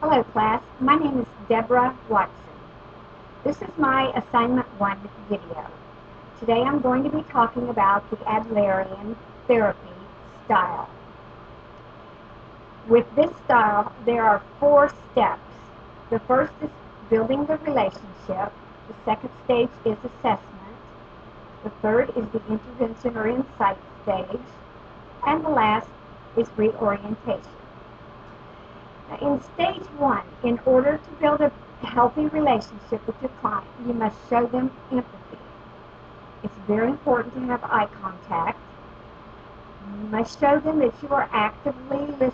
Hello class, my name is Deborah Watson. This is my assignment 1 video. Today I'm going to be talking about the Adlerian therapy style. With this style, there are 4 steps. The first is building the relationship. The second stage is assessment. The third is the intervention or insight stage. And the last is reorientation. In stage 1, in order to build a healthy relationship with your client, you must show them empathy. It's very important to have eye contact. You must show them that you are actively listening.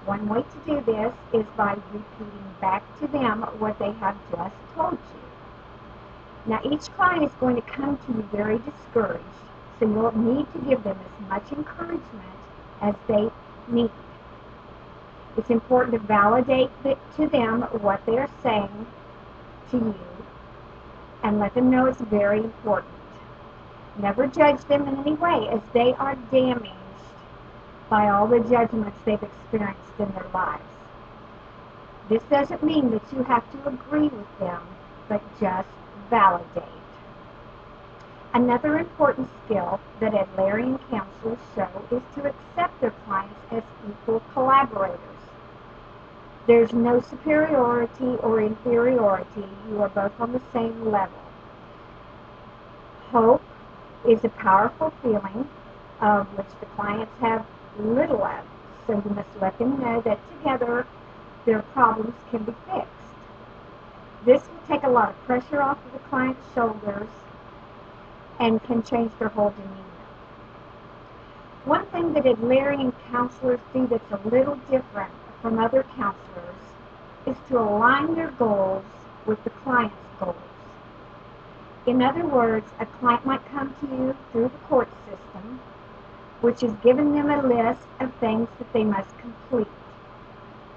One way to do this is by repeating back to them what they have just told you. Now, each client is going to come to you very discouraged, so you'll need to give them as much encouragement as they need. It's important to validate to them what they are saying to you and let them know it's very important. Never judge them in any way, as they are damaged by all the judgments they've experienced in their lives. This doesn't mean that you have to agree with them, but just validate. Another important skill that Adlerian counselors show is to accept their clients as equal collaborators. There's no superiority or inferiority. You are both on the same level. Hope is a powerful feeling of which the clients have little of, so you must let them know that together their problems can be fixed. This will take a lot of pressure off of the client's shoulders and can change their whole demeanor. One thing that Adlerian counselors do that's a little different from other counselors is to align their goals with the client's goals. In other words, a client might come to you through the court system, which has given them a list of things that they must complete,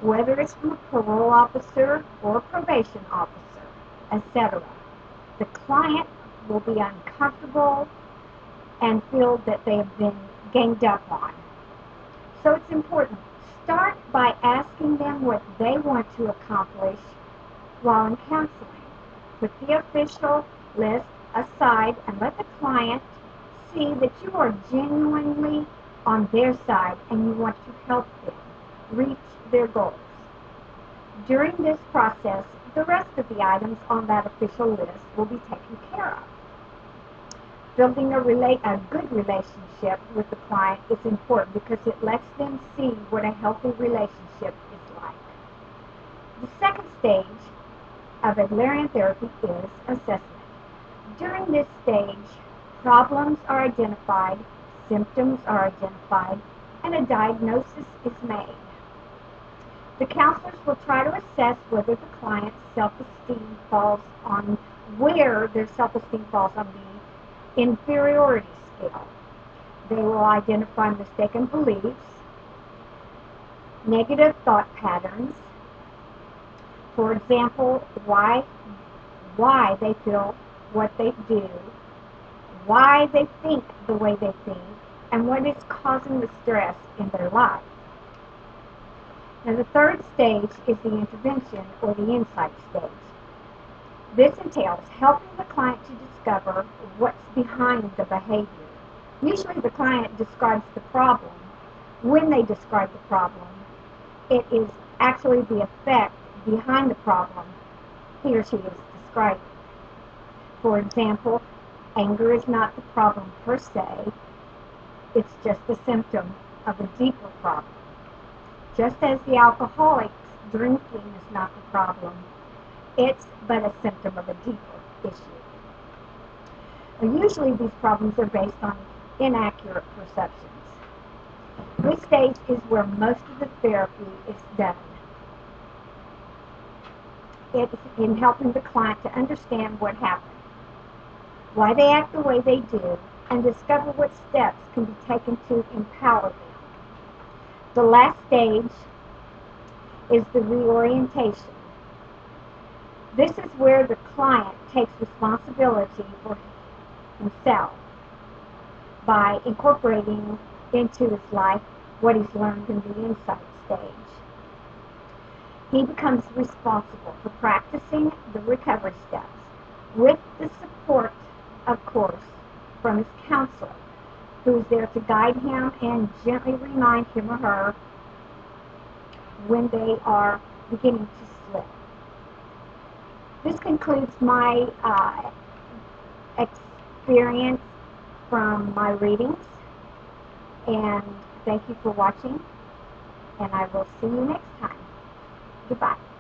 whether it's from a parole officer or a probation officer, etc. The client will be uncomfortable and feel that they have been ganged up on. So it's important. Start by asking them what they want to accomplish while in counseling. Put the official list aside and let the client see that you are genuinely on their side and you want to help them reach their goals. During this process, the rest of the items on that official list will be taken care of. Building a good relationship with the client is important because it lets them see what a healthy relationship is like. The second stage of Adlerian therapy is assessment. During this stage, problems are identified, symptoms are identified, and a diagnosis is made. The counselors will try to assess whether the client's self-esteem falls on the inferiority scale. They will identify mistaken beliefs, negative thought patterns, for example, why they feel what they do, why they think the way they think, and what is causing the stress in their life. Now, the third stage is the intervention or the insight stage. This entails helping the client to discover what's behind the behavior. Usually the client describes the problem. When they describe the problem, it is actually the effect behind the problem he or she is describing. For example, anger is not the problem per se, it's just a symptom of a deeper problem. Just as the alcoholic's drinking is not the problem, it's but a symptom of a deeper issue. Usually these problems are based on inaccurate perceptions. This stage is where most of the therapy is done. It's in helping the client to understand what happened, why they act the way they do, and discover what steps can be taken to empower them. The last stage is the reorientation. This is where the client takes responsibility for himself by incorporating into his life what he's learned in the insight stage. He becomes responsible for practicing the recovery steps with the support, of course, from his counselor, who is there to guide him and gently remind him or her when they are beginning to slip. This concludes my experience from my readings, and thank you for watching, and I will see you next time. Goodbye.